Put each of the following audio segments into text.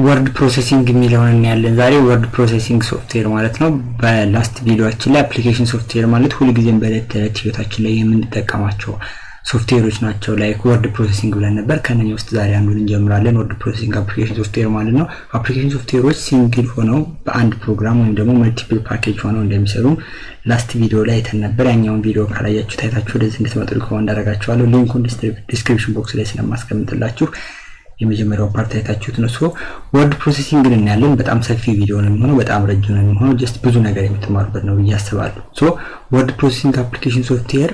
ወርድ ፕሮሰሲንግ የሚለውን እናያለን ዛሬ። ወርድ ፕሮሰሲንግ ሶፍትዌር ማለት ነው። በላስት ቪዲዮአችን ላይ አፕሊኬሽን ሶፍትዌር ማለት ሁልጊዜም በዕለት ተዕለት ህይወታችን ላይ የምንጠቀማቸው ሶፍትዌሮች ናቸው። ላይክ ወርድ ፕሮሰሲንግ ብለን ነበር። ከነኛ ውስጥ ዛሬ አንዱን እንጀምራለን። ወርድ ፕሮሰሲንግ አፕሊኬሽን ሶፍትዌር ማለት ነው። አፕሊኬሽን ሶፍትዌሮች ሲንግል ሆነው በአንድ ፕሮግራም ወይም ደግሞ መልቲፕል ፓኬጅ ሆነው እንደሚሰሩ ላስት ቪዲዮ ላይ አይተን ነበር። ያኛውን ቪዲዮ ካላያችሁ ታይታችሁ ወደዚህ እንድትመጡ ሪኮመንድ አደርጋችኋለሁ። ሊንኩን ዲስክሪፕሽን ቦክስ ላይ ስለማስቀምጥላችሁ የመጀመሪያው ፓርት አይታችሁት ነው። ሶ ወርድ ፕሮሰሲንግ እናያለን። በጣም ሰፊ ቪዲዮ ነው የሚሆነው፣ በጣም ረጅም ነው የሚሆነው። ጀስት ብዙ ነገር የምትማሩበት ነው ብዬ አስባለሁ። ሶ ወርድ ፕሮሰሲንግ አፕሊኬሽን ሶፍትዌር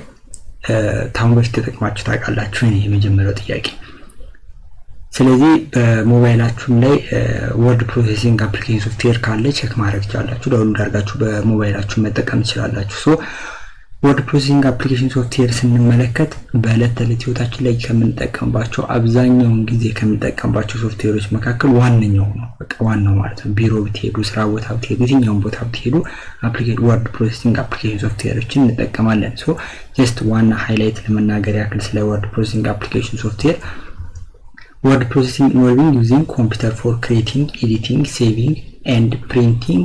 ታውን በፊት ተጠቅማችሁ ታውቃላችሁ? እኔ የመጀመሪያው ጥያቄ። ስለዚህ በሞባይላችሁም ላይ ወርድ ፕሮሰሲንግ አፕሊኬሽን ሶፍትዌር ካለ ቼክ ማድረግ ትችላላችሁ። ዳውንሎድ አድርጋችሁ በሞባይላችሁ መጠቀም ትችላላችሁ። ሶ ወርድ ፕሮሰሲንግ አፕሊኬሽን ሶፍትዌር ስንመለከት በዕለት ተዕለት ህይወታችን ላይ ከምንጠቀምባቸው አብዛኛውን ጊዜ ከምንጠቀምባቸው ሶፍትዌሮች መካከል ዋነኛው ነው። በቃ ዋናው ማለት ነው። ቢሮ ብትሄዱ፣ ስራ ቦታ ብትሄዱ፣ የትኛውን ቦታ ብትሄዱ ወርድ ፕሮሰሲንግ አፕሊኬሽን ሶፍትዌሮችን እንጠቀማለን። ሶ ጀስት ዋና ሃይላይት ለመናገር ያክል ስለ ወርድ ፕሮሰሲንግ አፕሊኬሽን ሶፍትዌር word processing involving using computer for creating, editing, saving and printing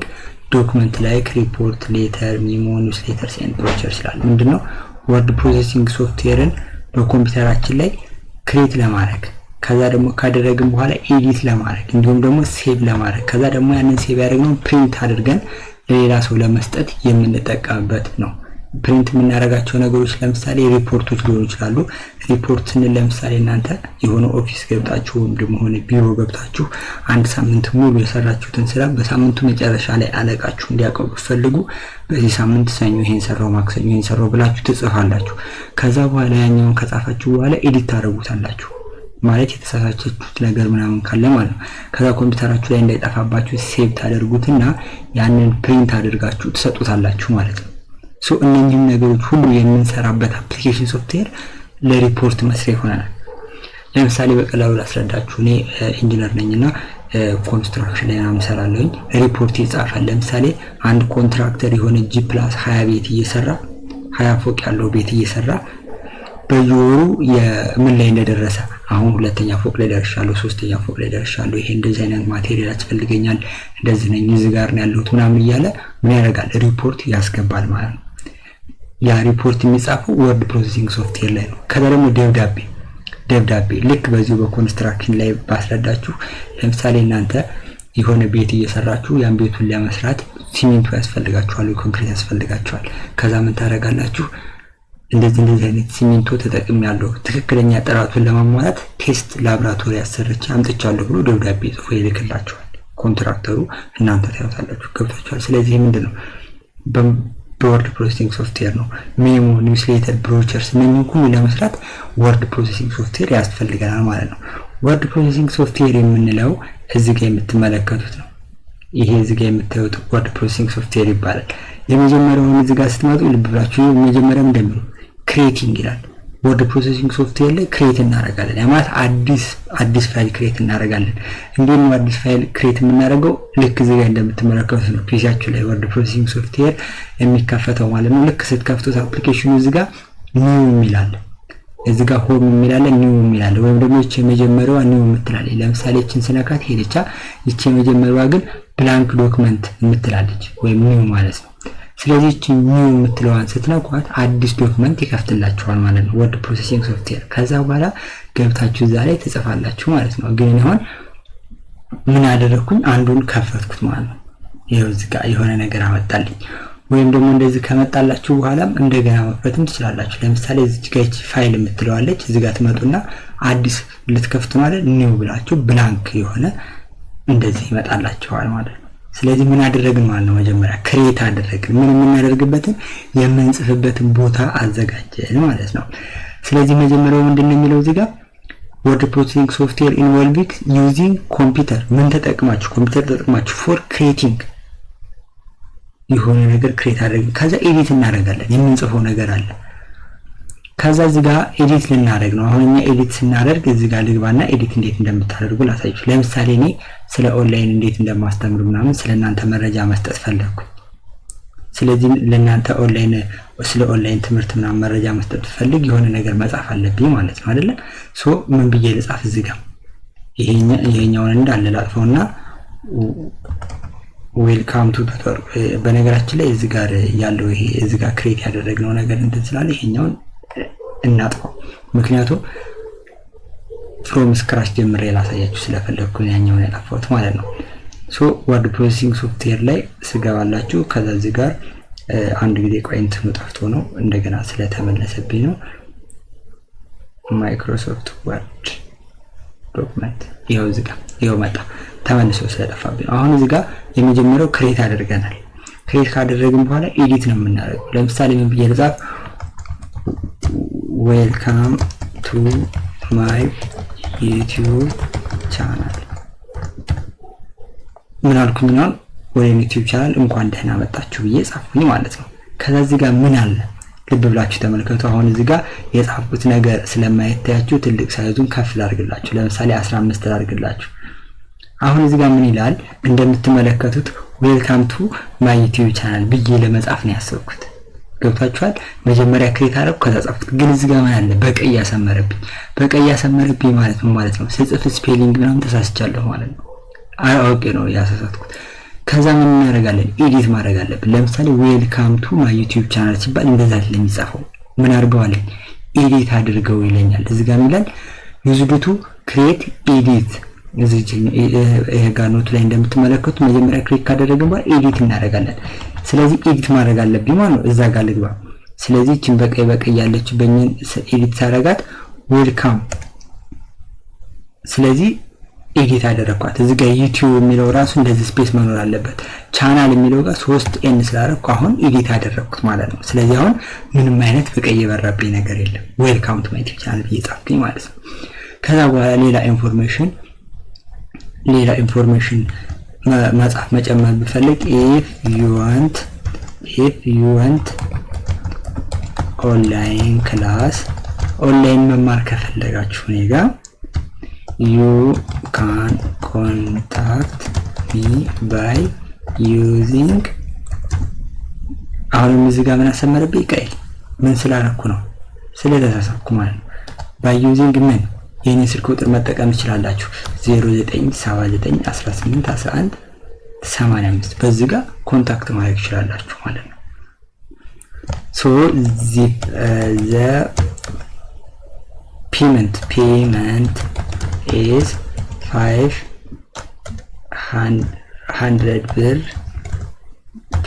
document like report, letter, memo, newsletters and brochures ይላል። ምንድነው word processing ሶፍትዌርን በኮምፒውተራችን ላይ ክሬት ለማድረግ ከዛ ደግሞ ካደረግን በኋላ ኤዲት ለማድረግ እንዲሁም ደግሞ ሴቭ ለማድረግ ከዛ ደግሞ ያንን ሴቭ ያደረግነው ፕሪንት አድርገን ለሌላ ሰው ለመስጠት የምንጠቀምበት ነው። ፕሪንት የምናደርጋቸው ነገሮች ለምሳሌ ሪፖርቶች ሊሆኑ ይችላሉ። ሪፖርት ስንል ለምሳሌ እናንተ የሆነ ኦፊስ ገብታችሁ ወይም ደግሞ ሆነ ቢሮ ገብታችሁ አንድ ሳምንት ሙሉ የሰራችሁትን ስራ በሳምንቱ መጨረሻ ላይ አለቃችሁ እንዲያውቀው ፈልጉ በዚህ ሳምንት ሰኞ ይሄን ሰራው፣ ማክሰኞ ይሄን ሰራው ብላችሁ ትጽፋላችሁ። ከዛ በኋላ ያኛውን ከጻፋችሁ በኋላ ኤዲት ታደርጉታላችሁ። ማለት የተሳሳቻችሁት ነገር ምናምን ካለ ማለት ነው። ከዛ ኮምፒውተራችሁ ላይ እንዳይጠፋባችሁ ሴቭ ታደርጉትና ያንን ፕሪንት አድርጋችሁ ትሰጡታላችሁ ማለት ነው። ሶ እነኚህን ነገሮች ሁሉ የምንሰራበት አፕሊኬሽን ሶፍትዌር ለሪፖርት መስሪያ ይሆናል። ለምሳሌ በቀላሉ ላስረዳችሁ። እኔ ኢንጂነር ነኝና ኮንስትራክሽን ላይ ምናምን እሰራለሁኝ። ሪፖርት ይጻፋል። ለምሳሌ አንድ ኮንትራክተር የሆነ G+20 ቤት እየሰራ 20 ፎቅ ያለው ቤት እየሰራ በየወሩ የምን ላይ እንደደረሰ አሁን ሁለተኛ ፎቅ ላይ ደርሻለሁ፣ ሶስተኛ ፎቅ ላይ ደርሻለሁ፣ ይሄ እንደዚህ አይነት ማቴሪያል ያስፈልገኛል፣ እንደዚህ ነኝ፣ እዚህ ጋር ነው ያለሁት ምናምን እያለ ምን ያደርጋል? ሪፖርት ያስገባል ማለት ነው። ያ ሪፖርት የሚጻፈው ወርድ ፕሮሰሲንግ ሶፍትዌር ላይ ነው። ከዛ ደግሞ ደብዳቤ ልክ በዚሁ በኮንስትራክሽን ላይ ባስረዳችሁ። ለምሳሌ እናንተ የሆነ ቤት እየሰራችሁ ያን ቤቱን ለመስራት ሲሚንቶ ያስፈልጋችኋል፣ ኮንክሪት ያስፈልጋችኋል። ከዛ ምን ታደርጋላችሁ? እንደዚህ አይነት ሲሚንቶ ተጠቅሜያለሁ፣ ትክክለኛ ጥራቱን ለማሟላት ቴስት ላብራቶሪ አሰርቼ አምጥቻለሁ ብሎ ደብዳቤ ጽፎ ይልክላችኋል ኮንትራክተሩ። እናንተ ታዩታላችሁ፣ ገብታችኋል። ስለዚህ ምንድነው በወርድ ፕሮሰሲንግ ሶፍትዌር ነው። ሜሞ፣ ኒውስሌተር፣ ብሮቸርስ እነኚህን ሁሉ ለመስራት ወርድ ፕሮሰሲንግ ሶፍትዌር ያስፈልገናል ማለት ነው። ወርድ ፕሮሰሲንግ ሶፍትዌር የምንለው እዚህ ጋር የምትመለከቱት ነው። ይሄ እዚህ ጋር የምታዩት ወርድ ፕሮሰሲንግ ሶፍትዌር ይባላል። የመጀመሪያውን እዚህ ጋር ስትመጡ ልብ ብላችሁ የመጀመሪያው እንደምን ክሬቲንግ ይላል። ወርድ ፕሮሰሲንግ ሶፍትዌር ላይ ክሬት እናደርጋለን። ያ ማለት አዲስ ፋይል ክሬት እናደርጋለን። እንዴት ነው አዲስ ፋይል ክሬት የምናደርገው? ልክ እዚህ ጋር እንደምትመለከቱት ነው። ፒሲያችሁ ላይ ወርድ ፕሮሰሲንግ ሶፍትዌር የሚከፈተው ማለት ነው። ልክ ስትከፍቱት አፕሊኬሽኑ እዚህ ጋር ኒው የሚላል፣ እዚህ ጋር ሆም የሚላል፣ ኒው የሚላል ወይም ደግሞ እቺ የመጀመሪያዋ ኒው የምትላለች። ለምሳሌ እቺን ስነካት ሄደቻ። እቺ የመጀመሪያዋ ግን ብላንክ ዶክመንት የምትላለች ወይም ኒው ማለት ነው። ስለዚህ እቺ ኒው የምትለዋን ስትነኳት አዲስ ዶክመንት ይከፍትላችኋል ማለት ነው ወርድ ፕሮሰሲንግ ሶፍትዌር። ከዛ በኋላ ገብታችሁ እዛ ላይ ትጽፋላችሁ ማለት ነው። ግን አሁን ምን አደረኩኝ? አንዱን ከፈትኩት ማለት ነው። ይሄው እዚህ ጋር የሆነ ነገር አመጣልኝ። ወይም ደግሞ እንደዚህ ከመጣላችሁ በኋላም እንደገና መክፈትም ትችላላችሁ። ለምሳሌ እዚህ ጋር እቺ ፋይል የምትለዋለች እዚህ ጋር ትመጡና አዲስ ልትከፍቱ ማለት ኒው ብላችሁ ብላንክ የሆነ እንደዚህ ይመጣላችኋል ማለት ነው። ስለዚህ ምን አደረግን ማለት ነው? መጀመሪያ ክሬት አደረግን። ምን የምናደርግበትን የምንጽፍበትን ቦታ አዘጋጀን ማለት ነው። ስለዚህ መጀመሪያው ምንድነው የሚለው እዚህ ጋር ወርድ ፕሮሰሲንግ ሶፍትዌር ኢንቮልቪንግ ዩዚንግ ኮምፒውተር። ምን ተጠቅማችሁ? ኮምፒውተር ተጠቅማችሁ ፎር ክሬቲንግ የሆነ ነገር ክሬት አደረግን። ከዛ ኤዲት እናደርጋለን። የምንጽፈው ነገር አለ። ከዛ እዚህ ጋር ኤዲት ልናደርግ ነው። አሁን እኛ ኤዲት ስናደርግ እዚህ ጋር ልግባና ኤዲት እንዴት እንደምታደርጉ ላሳያችሁ። ለምሳሌ እኔ ስለ ኦንላይን እንዴት እንደማስተምር ምናምን ስለናንተ መረጃ መስጠት ፈለኩ። ስለዚህ ለናንተ ስለ ኦንላይን ትምህርት ምናምን መረጃ መስጠት ፈልግ የሆነ ነገር መጻፍ አለብኝ ማለት ነው አይደለ? ሶ ምን ብዬ ልጻፍ? እዚህ ጋር ይሄኛውን እንዳለ ላጥፈውና ዌልካም ቱ ቱቶር። በነገራችን ላይ እዚህ ጋር ያለው ይሄ እዚህ ጋር ክሬት ያደረግነው ነገር እንትን ስላለ ይሄኛውን እናጥፈው፣ ምክንያቱም ፍሮም ስክራች ጀምሬ ላሳያችሁ ስለፈለኩ ያኛውን ያጠፋሁት ማለት ነው። ሶ ወርድ ፕሮሰሲንግ ሶፍትዌር ላይ ስገባላችሁ ከዛ እዚህ ጋር አንድ ጊዜ ቆይ እንትኑ ጠፍቶ ነው እንደገና ስለተመለሰብኝ ነው። ማይክሮሶፍት ወርድ ዶክመንት ይሄው እዚህ ጋር ይሄው መጣ ተመልሶ ስለጠፋብኝ። አሁን እዚህ ጋር የመጀመሪያው ክሬት አድርገናል። ክሬት ካደረግን በኋላ ኤዲት ነው የምናደርገው። ለምሳሌ ምን ብዬ ልጻፍ? ዌልካም ቱ ማይ ዩቲዩብ ቻናል። ምን አልኩኝ ነው? ወደ ዩቲዩብ ቻናል እንኳን ደህና መጣችሁ ብዬ ጻፍኩኝ ማለት ነው። ከዛ እዚህ ጋር ምን አለ ልብ ብላችሁ ተመልከቱ። አሁን እዚህ ጋር የጻፍኩት ነገር ስለማይታያችሁ ትልቅ ሳይዙን ከፍ ላድርግላችሁ። ለምሳሌ 15 ላድርግላችሁ። አሁን እዚህ ጋር ምን ይላል? እንደምትመለከቱት ዌልካም ቱ ማይ ዩቲዩብ ቻናል ብዬ ለመጻፍ ነው ያሰብኩት። ገብታችኋል? መጀመሪያ ክሬት አደረኩ ከዛ ጻፍኩት። ግን እዚህ ጋር ምን አለ? በቀይ ያሰመረብኝ። በቀይ ያሰመረብኝ ማለት ነው ስጽፍ ስፔሊንግ ምናምን ተሳስቻለሁ ማለት ነው። አውቄ ነው ያሳሳትኩት። ከዛ ምን እናደርጋለን? ኤዲት ማድረግ አለብን። ለምሳሌ ዌልካም ቱ ማይ ዩቲዩብ ቻናል ሲባል እንደዛ አይደለም የሚጻፈው። ምን አድርገዋለኝ? ኤዲት አድርገው ይለኛል። እዚህ ጋር ምን ይላል? ዩዝ ቱ ክሬት ኤዲት። እዚህ ይሄ ጋር ኖት ላይ እንደምትመለከቱት መጀመሪያ ክሬት ካደረግን በኋላ ኤዲት እናደርጋለን። ስለዚህ ኤዲት ማድረግ አለብኝ ማለት ነው። እዛ ጋር ልግባ። ስለዚህ እቺን በቀይ ያለችበኝን ኤዲት ታደርጋት ዌልካም። ስለዚህ ኤዲት አደረኳት። እዚህ ጋር ዩቲዩብ የሚለው ራሱ እንደዚህ ስፔስ መኖር አለበት። ቻናል የሚለው ጋር 3 ኤን ስላደረኩ አሁን ኤዲት አደረኩት ማለት ነው። ስለዚህ አሁን ምንም አይነት በቀይ የበራብኝ ነገር የለም። ዌልካም ቱ ማይ ዩቲዩብ ቻናል ብዬ ጻፍኩኝ ማለት ነው። ከዛ በኋላ ሌላ ኢንፎርሜሽን መጻፍ መጨመር ብፈልግ if you want ኦንላይን ክላስ ኦንላይን መማር ከፈለጋችሁ እኔ ጋር you can contact me by using አሁን እዚህ ጋር ምን አሰመረብኝ? ቀይ ምን ስላደረኩ ነው? ስለተሳሳትኩ ማለት ነው። by using ምን የኔ ስልክ ቁጥር መጠቀም ትችላላችሁ 0979181185 በዚህ ጋር ኮንታክት ማድረግ ትችላላችሁ ማለት ነው። ሶ the payment is 500 ብር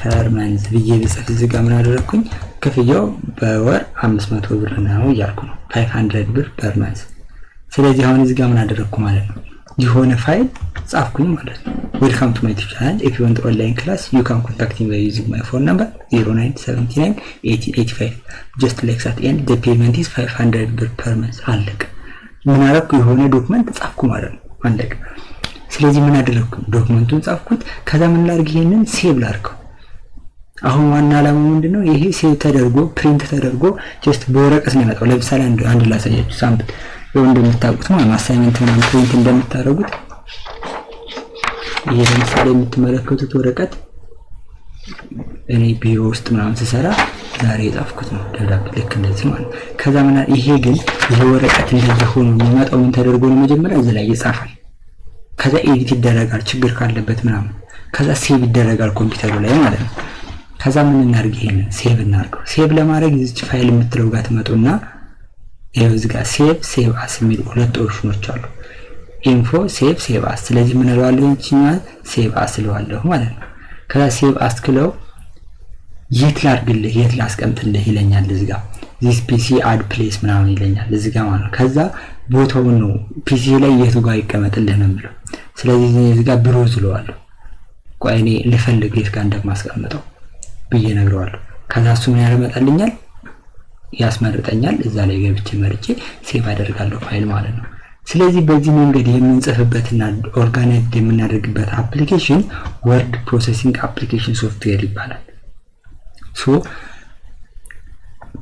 per month ብዬ ብጽፍ እዚህ ጋር ምን አደረኩኝ? ክፍያው በወር 500 ብር ነው እያልኩ ነው። 500 ብር per month። ስለዚህ አሁን እዚህ ጋር ምን አደረኩ ማለት ነው? የሆነ ፋይል ጻፍኩኝ ማለት ነው። ዌልካም ቱ ማይ ዩቲዩብ ቻናል if you want online class you can contact me by using my phone number 09791885 just like that and the payment is 500 ብር per month። አለቀ። ምን አደረኩ? የሆነ ዶክመንት ጻፍኩ ማለት ነው። አለቀ። ስለዚህ ምን አደረኩ? ዶክመንቱን ጻፍኩት። ከዛ ምን ላድርግ? ይሄንን ሴቭ ላድርገው። አሁን ዋና ዓላማው ምንድነው? ይሄ ሴቭ ተደርጎ ፕሪንት ተደርጎ ጀስት በወረቀት ነው የመጣው። ለምሳሌ አንድ ላሳያችሁ ሳምፕል ነው እንደምታውቁት ማለት አሳይመንት ምናምን ፕሪንት እንደምታደርጉት ይሄ ለምሳሌ የምትመለከቱት ወረቀት እኔ ቢሮ ውስጥ ምናምን ስሰራ ዛሬ የጻፍኩት ነው ደብዳቤ ልክ እንደዚህ ማለት። ከዛ ምን ይሄ ግን ይሄ ወረቀት እንደዚህ ሆኖ የሚመጣው ምን ተደርጎ ነው? መጀመሪያ እዚህ ላይ ይጻፋል። ከዛ ኤዲት ይደረጋል ችግር ካለበት ምናምን። ከዛ ሴቭ ይደረጋል ኮምፒውተሩ ላይ ማለት ነው። ከዛ ምን እናድርግ? ይሄንን ሴቭ እናድርገው። ሴቭ ለማድረግ እዚህ ፋይል የምትለው ጋር ትመጡና ይሄው እዚህ ጋር ሴቭ አስ የሚሉ ሁለት ኦፕሽኖች አሉ። ኢንፎ ሴቭ አስ። ስለዚህ ምን እለዋለሁ? እንችኛል ሴቭ አስ እለዋለሁ ማለት ነው። ከዛ ሴቭ አስ ክለው የት ላድርግልህ የት ላስቀምጥልህ ይለኛል። እዚህ ጋር this PC add place ምናምን ይለኛል እዚህ ጋር ማለት ነው። ከዛ ቦታውን ነው PC ላይ የቱ ጋር ይቀመጥልህ ነው የሚለው። ስለዚህ እዚህ ጋር ብሮዝ እለዋለሁ። ቆይ እኔ ልፈልግ የት ጋር እንደማስቀምጠው ብዬ ነግረዋለሁ። ከዛ እሱ ምን ያመጣልኛል? ያስመርጠኛል። እዛ ላይ ገብቼ መርጬ ሴቭ አደርጋለሁ ፋይል ማለት ነው። ስለዚህ በዚህ መንገድ የምንጽፍበትና ኦርጋናይዝድ የምናደርግበት አፕሊኬሽን ወርድ ፕሮሰሲንግ አፕሊኬሽን ሶፍትዌር ይባላል። ሶ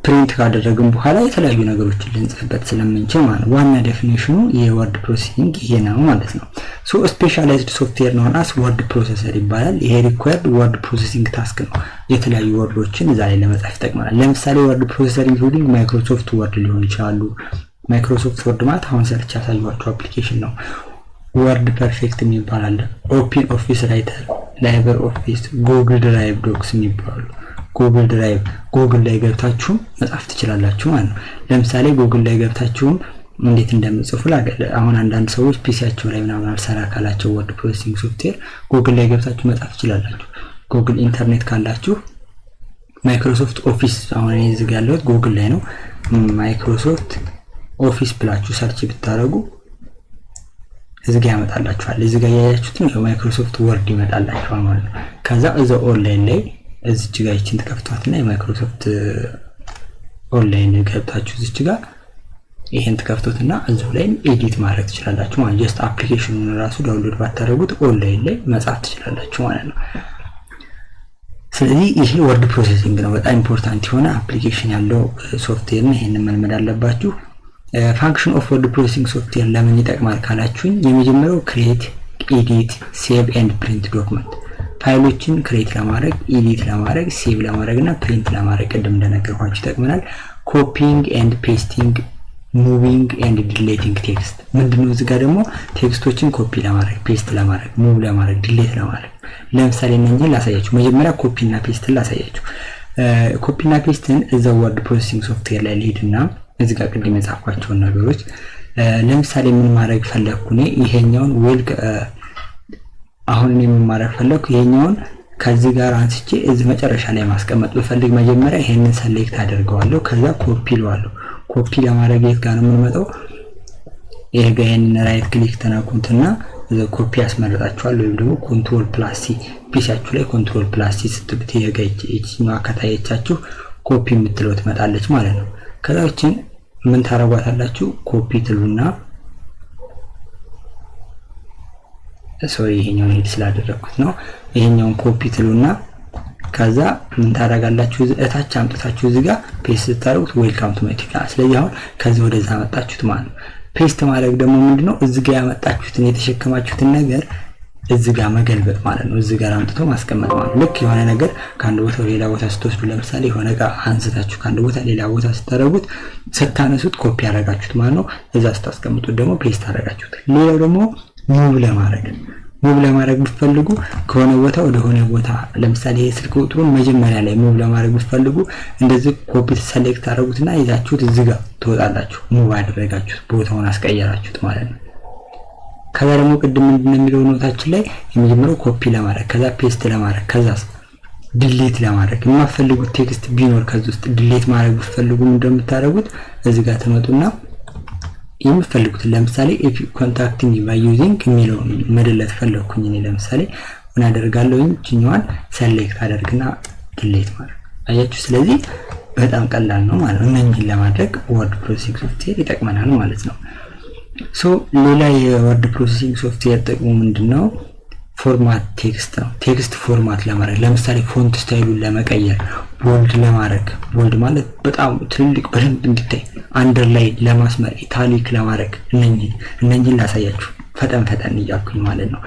ፕሪንት ካደረግን በኋላ የተለያዩ ነገሮችን ልንጽፍበት ስለምንችል ማለት ነው። ዋና ዴፊኒሽኑ የወርድ ፕሮሰሲንግ ይሄ ነው ማለት ነው። ሶ ስፔሻላይዝድ ሶፍትዌር ነው እና ወርድ ፕሮሰሰር ይባላል። ይሄ ሪኳየርድ ወርድ ፕሮሰሲንግ ታስክ ነው። የተለያዩ ወርዶችን እዛ ላይ ለመጻፍ ይጠቅማል። ለምሳሌ ወርድ ፕሮሰሰር ኢንክሉዲንግ ማይክሮሶፍት ወርድ ሊሆን ይችላሉ። ማይክሮሶፍት ወርድ ማለት አሁን ሰርች ያሳየኋችሁ አፕሊኬሽን ነው። ወርድ ፐርፌክት የሚባል አለ፣ ኦፕን ኦፊስ ራይተር፣ ላይብር ኦፊስ፣ ጉግል ድራይቭ ዶክስ የሚባሉ። ጉግል ድራይቭ ጉግል ላይ ገብታችሁ መጻፍ ትችላላችሁ ማለት ነው። ለምሳሌ ጉግል ላይ ገብታችሁ እንዴት እንደምጽፉ አሁን አንዳንድ ሰዎች ፒሲያቸው ላይ ምናምን አልሰራ ካላቸው ወርድ ፕሮሰሲንግ ሶፍትዌር ጉግል ላይ ገብታችሁ መጻፍ ትችላላችሁ። ጉግል ኢንተርኔት ካላችሁ ማይክሮሶፍት ኦፊስ፣ አሁን እኔ እዚህ ጋር ያለሁት ጉግል ላይ ነው። ማይክሮሶፍት ኦፊስ ብላችሁ ሰርች ብታረጉ እዚህ ጋር ያመጣላችኋል። እዚህ ጋር ያያችሁት ነው ማይክሮሶፍት ወርድ ይመጣላችኋል ማለት ነው። ከዛ እዛው ኦንላይን ላይ እዚች ጋር ይችን ተከፍቷትና የማይክሮሶፍት ኦንላይን ገብታችሁ እዚች ጋር ይሄን ተከፍቶትና እዛው ላይ ኤዲት ማድረግ ትችላላችሁ ማለት ጀስት አፕሊኬሽኑን ራሱ ዳውንሎድ ባታረጉት ኦንላይን ላይ መጻፍ ትችላላችሁ ማለት ነው። ስለዚህ ይሄ ወርድ ፕሮሰሲንግ ነው። በጣም ኢምፖርታንት የሆነ አፕሊኬሽን ያለው ሶፍትዌር ነው። ይሄንን መልመድ አለባችሁ። ፋንክሽን ኦፍ ወርድ ፕሮሰሲንግ ሶፍትዌር ለምን ይጠቅማል ካላችሁኝ የመጀመሪያው ክሬት፣ ኤዲት፣ ሴቭ ኤንድ ፕሪንት ዶክመንት፣ ፋይሎችን ክሬት ለማድረግ፣ ኤዲት ለማድረግ፣ ሴቭ ለማድረግ እና ፕሪንት ለማድረግ ቅድም እንደነገርኳችሁ ይጠቅመናል። ኮፒንግ ኤንድ ፔስቲንግ፣ ሙቪንግ ኤንድ ዲሌቲንግ ቴክስት። ምንድነው እዚህ ጋር ደግሞ ቴክስቶችን ኮፒ ለማድረግ፣ ፔስት ለማድረግ፣ ሙቭ ለማድረግ፣ ዲሌት ለማድረግ። ለምሳሌ እነኚህን ላሳያችሁ። መጀመሪያ ኮፒ እና ፔስትን ላሳያችሁ። ኮፒ እና ፔስትን እዛው ወርድ ፕሮሰሲንግ ሶፍትዌር ላይ ልሂድና እዚህ ጋር ቅድም የጻፍኳቸውን ነገሮች ለምሳሌ ምን ማድረግ ፈለኩ እኔ ይሄኛውን አሁን እኔ ምን ማድረግ ፈለኩ ይሄኛውን ከዚህ ጋር አንስቼ እዚህ መጨረሻ ላይ ማስቀመጥ ብፈልግ መጀመሪያ ይሄንን ሰሌክት አደርገዋለሁ። ከዛ ኮፒ ለዋለሁ። ኮፒ ለማድረግ የት ጋር ነው የምንመጣው? ይሄ ጋር ይሄንን ራይት ክሊክ ተናኩንትና ኮፒ ያስመርጣችኋል። ወይም ደግሞ ኮንትሮል ፕላስ ሲ ፒሲያችሁ ላይ ኮንትሮል ፕላስ ሲ ስትብት የገጭኛው አከታየቻችሁ ኮፒ የምትለው ትመጣለች ማለት ነው። ከዛችን ምን ታረጋታላችሁ? ኮፒ ትሉና ሶሪ ይሄኛውን ሄድ ስላደረኩት ነው። ይሄኛውን ኮፒ ትሉና ከዛ ምን ታረጋላችሁ? እታች አምጥታችሁ እዚህ ጋር ፔስት ታደርጉት ዌልካም ቱ ማይ ቱቶሪያል። ስለዚህ አሁን ከዚህ ወደዛ መጣችሁት ማለት ነው። ፔስት ማድረግ ደግሞ ምንድነው? እዚህ ጋር ያመጣችሁትን የተሸከማችሁትን ነገር እዚህ ጋር መገልበጥ ማለት ነው። እዚህ ጋር አምጥቶ ማስቀመጥ ማለት ነው። ልክ የሆነ ነገር ከአንድ ቦታ ወደ ሌላ ቦታ ስትወስዱ ለምሳሌ የሆነ ጋር አንስታችሁ ከአንድ ቦታ ሌላ ቦታ ስታደርጉት ስታነሱት ኮፒ ያደረጋችሁት ማለት ነው። እዛ ስታስቀምጡት ደግሞ ፔስት አደረጋችሁት። ሌላው ደግሞ ሙቭ ለማድረግ ብትፈልጉ ከሆነ ቦታ ወደ ሆነ ቦታ ለምሳሌ የስልክ ቁጥሩን መጀመሪያ ላይ ሙቭ ለማድረግ ብትፈልጉ እንደዚህ ኮፒ ሰሌክት አድርጉትና ይዛችሁት እዚህ ጋር ትወጣላችሁ። ሙቭ አደረጋችሁት፣ ቦታውን አስቀየራችሁት ማለት ነው። ከዛ ደግሞ ቅድም ምንድነው የሚለው ኖታችን ላይ የመጀመሪያው ኮፒ ለማድረግ፣ ከዛ ፔስት ለማድረግ፣ ከዛ ዲሌት ለማድረግ የማትፈልጉት ቴክስት ቢኖር ከዚህ ውስጥ ዲሌት ማድረግ ብትፈልጉ እንደምታደርጉት እዚህ ጋር ትመጡና የምትፈልጉትን ለምሳሌ if you contact me by using የሚለውን መደለት ፈለኩኝ እኔ ለምሳሌ ምን አደርጋለሁ? እኛዋን ሰሌክት አደርግና ዲሌት ማድረግ አያችሁ። ስለዚህ በጣም ቀላል ነው ማለት ነው። እነኚህን ለማድረግ ወርድ ፕሮሰሲንግ ሶፍትዌር ይጠቅመናል ማለት ነው። ሶ ሌላ የወርድ ፕሮሰሲንግ ሶፍትዌር ጥቅሙ ምንድነው? ፎርማት ቴክስት ነው። ቴክስት ፎርማት ለማድረግ ለምሳሌ ፎንት ስታይሉን ለመቀየር፣ ቦልድ ለማድረግ፣ ቦልድ ማለት በጣም ትልልቅ በደንብ እንዲታይ፣ አንደርላይን ለማስመር፣ ኢታሊክ ለማድረግ እነኚህን ላሳያችሁ ፈጠን እያልኩኝ ማለት ነው።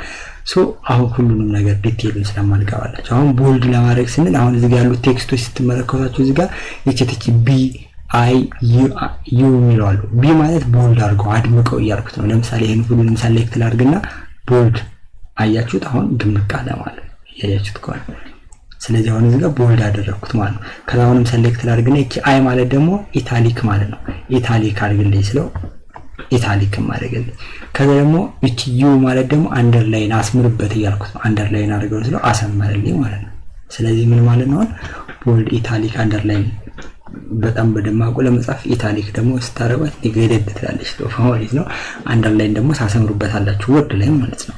ሶ አሁን ሁሉንም ነገር ዲቴይሉን ስለማልገባላችሁ አሁን ቦልድ ለማድረግ ስንል አሁን እዚህ ጋር ያሉት ቴክስቶች ስትመለከቷቸው እዚህ ጋር የቼቲች ቢ አይ ዩ የሚለው ቢ ማለት ቦልድ አድርገው አድምቀው እያልኩት ነው። ለምሳሌ ይሄን ሁሉንም ሰሌክት ላድርግና ቦልድ አያችሁት፣ አሁን ድምቅ አለ ማለት ነው። ያያችሁት ከሆነ ስለዚህ አሁን እዚህ ጋር ቦልድ አደረኩት ማለት ነው። ከዛ አሁንም ሰሌክት ላድርግና እቺ አይ ማለት ደግሞ ኢታሊክ ማለት ነው። ኢታሊክ አድርግልኝ ስለው ኢታሊክ ማድረግልኝ። ከዛ ደግሞ እቺ ዩ ማለት ደግሞ አንደርላይን አስምርበት እያልኩት ነው። አንደርላይን አድርገው ስለው አሰመረልኝ ማለት ነው። ስለዚህ ምን ማለት ነው? ቦልድ፣ ኢታሊክ፣ አንደርላይን በጣም በደማቁ ለመጻፍ ኢታሊክ ደግሞ ስታረጋት ገደድ ትላለች ማለት ነው። አንደርላይን ደግሞ ሳሰምሩበታላችሁ ወርድ ላይ ማለት ነው።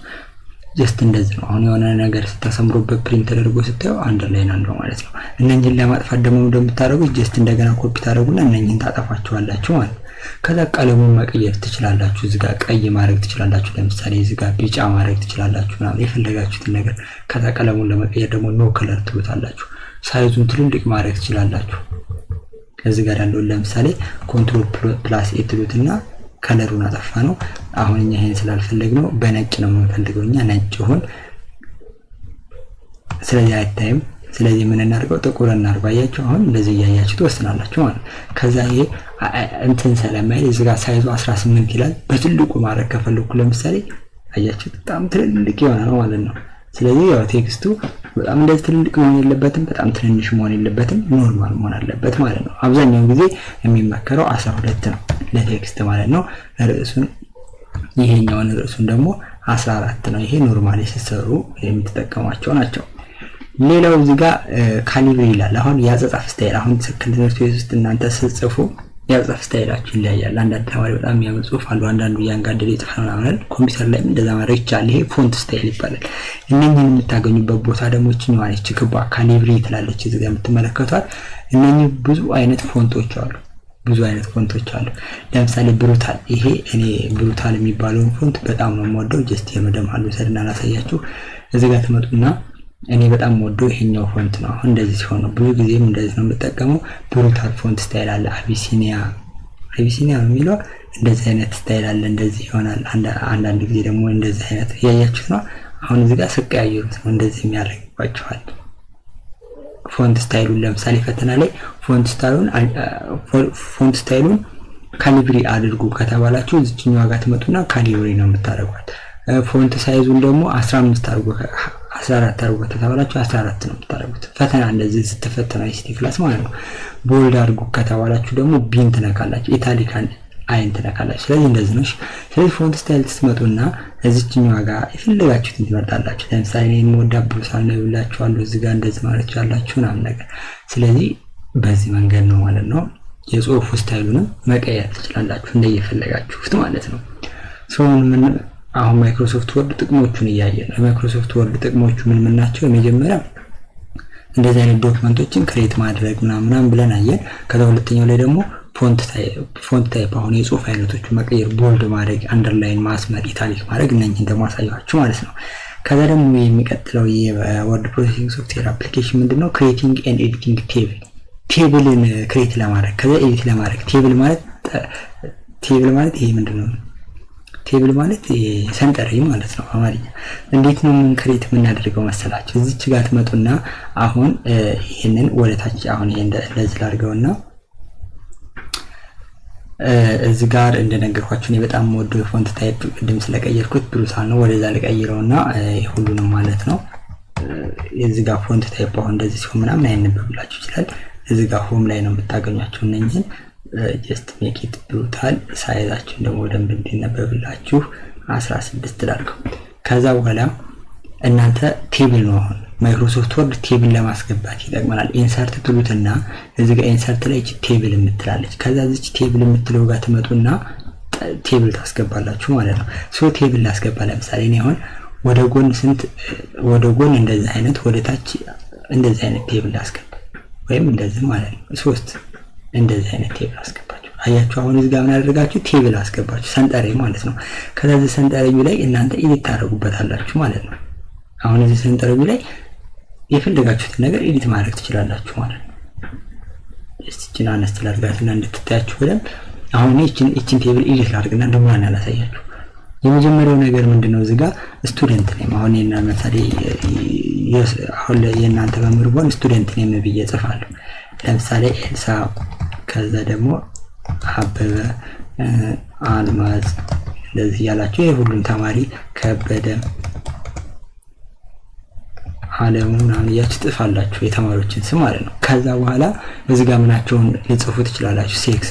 ጀስት እንደዚህ ነው። አሁን የሆነ ነገር ስታሰምሩበት ፕሪንት ተደርጎ ስታዩ አንደርላይን አለው ማለት ነው። እነኚህን ለማጥፋት ደግሞ እንደምታደርጉት ጀስት እንደገና ኮፒ ታደርጉና እነኚህን ታጠፋቸዋላችሁ ማለት ነው። ከዛ ቀለሙን መቀየር ትችላላችሁ። እዚህ ጋር ቀይ ማድረግ ትችላላችሁ። ለምሳሌ እዚህ ጋር ቢጫ ማድረግ ትችላላችሁ ማለት የፈለጋችሁትን ነገር። ከዛ ቀለሙን ለመቀየር ደግሞ ኖ ከለር ትሉታላችሁ። ሳይዙን ትልልቅ ማድረግ ትችላላችሁ። ከዚህ ጋር ያለው ለምሳሌ ኮንትሮል ፕላስ ኤ ትሉትና ከለሩን አጠፋ ነው። አሁን እኛ ይሄን ስላልፈለግነው በነጭ ነው የምንፈልገው እኛ ነጭ ሆን። ስለዚህ አይታይም። ስለዚህ ምን እናድርገው? ጥቁር እናድርገው። አያችሁ አሁን እንደዚህ ያያችሁ ትወስናላችሁ ማለት ነው። ከዛ ይሄ እንትን ስለማይል እዚህ ጋር ሳይዙ 18 ይላል። በትልቁ ማድረግ ከፈለኩ ለምሳሌ አያችሁ በጣም ትልልቅ ይሆናል ማለት ነው። ስለዚህ ያው ቴክስቱ በጣም እንደዚህ ትልልቅ መሆን የለበትም፣ በጣም ትንሽ መሆን የለበትም፣ ኖርማል መሆን አለበት ማለት ነው። አብዛኛውን ጊዜ የሚመከረው 12 ነው ለቴክስት ማለት ነው። ርዕሱን ይሄኛውን ርዕሱን ደግሞ 14 ነው። ይሄ ኖርማሊ ሲሰሩ የምትጠቀሟቸው ናቸው። ሌላው እዚህ ጋር ካሊብሪ ይላል። አሁን ያጻጻፍ ስታይል አሁን ትምህርት ቤት ውስጥ እናንተ ስትጽፉ ያጻጻፍ ስታይላችሁ ይለያያል። አንዳንድ ተማሪ በጣም የሚያምር ጽሁፍ አለው፣ አንዳንዱ ያንጋደለ ይጽፋል ማለት ኮምፒውተር ላይ እንደዛ ማድረግ ይቻላል። ይሄ ፎንት ስታይል ይባላል። እነኚህን የምታገኙበት ቦታ ደግሞ እቺኛዋ ነች፣ ክቧ ካሊብሪ ትላለች እዚህ ጋር የምትመለከቷት። እነኚህ ብዙ አይነት ፎንቶች አሉ፣ ብዙ አይነት ፎንቶች አሉ። ለምሳሌ ብሩታል፣ ይሄ እኔ ብሩታል የሚባለውን ፎንት በጣም ነው የምወደው። ጀስት የመደም አሉ ሰድና ላሳያችሁ። እዚህ ጋር ትመጡና እኔ በጣም ወደው ይሄኛው ፎንት ነው። አሁን እንደዚህ ሲሆን ብዙ ጊዜም እንደዚህ ነው የምጠቀመው። ብሩታል ፎንት ስታይል አለ፣ አቢሲኒያ ነው የሚለው እንደዚህ አይነት ስታይል አለ፣ እንደዚህ ይሆናል። አንዳንድ ጊዜ ደግሞ እንደዚህ አይነት ያያችሁት ነው። አሁን እዚህ ጋር ስቀያየሩት ነው እንደዚህ የሚያደርግባችኋል። ፎንት ስታይሉን ለምሳሌ ፈተና ላይ ፎንት ስታይሉን ካሊብሪ አድርጉ ከተባላችሁ እዚህኛው ጋር ትመጡና ካሊብሪ ነው የምታደርጓት። ፎንት ሳይዙን ደግሞ 15 አድርጉ 14 አድርጉ ከተባላችሁ 14 ነው የምታደርጉት። ፈተና እንደዚህ ስትፈተኑ አይሲቲ ክላስ ማለት ነው። ቦልድ አድርጉ ከተባላችሁ ደግሞ ቢን ትነካላችሁ፣ ኢታሊካን አይን ትነካላችሁ። ስለዚህ እንደዚህ ነው። ስለዚህ ፎንት ስታይል ትመጡና እዚህኛው ጋር የፈለጋችሁትን ትመርጣላችሁ። ለምሳሌ እኔ የምወዳው ብሩታል ነው ብላችኋለሁ። እዚህ ጋር እንደዚህ ማለት ያላችሁ ምናምን ነገር። ስለዚህ በዚህ መንገድ ነው ማለት ነው የጽሁፍ ስታይሉንም መቀየር ትችላላችሁ እንደየፈለጋችሁት ማለት ነው። አሁን ማይክሮሶፍት ወርድ ጥቅሞቹን እያየን ነው። ማይክሮሶፍት ወርድ ጥቅሞቹ ምን ናቸው? የመጀመሪያ እንደዚህ አይነት ዶክመንቶችን ክሬት ማድረግ ምናምን ብለን አየን። ከዛ ሁለተኛው ላይ ደግሞ ፎንት ታይፕ አሁን የጽሁፍ አይነቶቹ መቀየር፣ ቦልድ ማድረግ፣ አንደርላይን፣ ማስመር፣ ኢታሊክ ማድረግ እነኚህን ደግሞ አሳያችሁ ማለት ነው። ከዛ ደግሞ የሚቀጥለው የወርድ ፕሮሰሲንግ ሶፍትዌር አፕሊኬሽን ምንድነው? ክሬቲንግ ኤንድ ኤዲቲንግ ቴብልን ክሬት ለማድረግ ከዛ ኤዲት ለማድረግ። ቴብል ማለት ይሄ ምንድነው? ቴብል ማለት ሰንጠረዥ ማለት ነው አማርኛ። እንዴት ነው ምን ክሬት የምናደርገው መሰላችሁ? እዚች ጋር ትመጡና አሁን ይሄንን ወደታች አሁን ይሄ እንደዚህ ላድርገውና እዚህ ጋር እንደነገርኳችሁ እኔ በጣም ወዶ የፎንት ታይፕ ቅድም ስለቀየርኩት ብሩታል ነው። ወደዛ ልቀይረውና ሁሉንም ማለት ነው። እዚህ ጋር ፎንት ታይፕ አሁን እንደዚህ ሲሆን ምናምን አይነበብላችሁ ይችላል። እዚህ ጋር ሆም ላይ ነው የምታገኟቸው እነኚህን ጀስት ሜክ ኢት ብሩታል። ሳይዛችን ደግሞ ደንብ እንዲነበብላችሁ 16 ላድርገው። ከዛ በኋላ እናንተ ቴብል ነው አሁን ማይክሮሶፍት ወርድ ቴብል ለማስገባት ይጠቅመናል። ኢንሰርት ትሉትና እዚህ ጋር ኢንሰርት ላይ ቴብል የምትላለች። ከዛ እዚህ ቴብል የምትለው ጋር ትመጡና ቴብል ታስገባላችሁ ማለት ነው። ቴብል ላስገባ ለምሳሌ እኔ አሁን ወደ ጎን እንደዚህ አይነት ወደ ታች እንደዚህ አይነት ቴብል ላስገባ ወይም እንደዚህ ማለት ነው። 3 እንደዚህ አይነት ቴብል አስገባችሁ። አያችሁ አሁን እዚህ ጋር ምን አደረጋችሁ? ቴብል አስገባችሁ፣ ሰንጠረዥ ማለት ነው። ከዛ እዚህ ሰንጠረዡ ላይ እናንተ ኤዲት ታደርጉበታላችሁ ማለት ነው። አሁን እዚህ ሰንጠረዡ ላይ የፈለጋችሁትን ነገር ኤዲት ማድረግ ትችላላችሁ ማለት ነው። እቺን አነስት ላድርጋትና እንድትታያችሁ በደንብ። አሁን እቺን ቴብል ኤዲት ላድርግና ደግሞ አላሳያችሁ። የመጀመሪያው ነገር ምንድነው? እዚህ ጋር ስቱደንት ኔም አሁን ለምሳሌ አሁን የእናንተ መምህር ሆን ስቱደንት ኔም ብዬ ጽፋለሁ። ለምሳሌ ኤልሳ፣ ከዛ ደግሞ አበበ፣ አልማዝ እንደዚህ ያላችሁ የሁሉም ተማሪ ከበደ፣ አለሙ ምናምን እያችሁ ትጽፋላችሁ የተማሪዎችን ስም ማለት ነው። ከዛ በኋላ እዚህ ጋር ምናቸውን ልጽፉ ትችላላችሁ። ሴክስ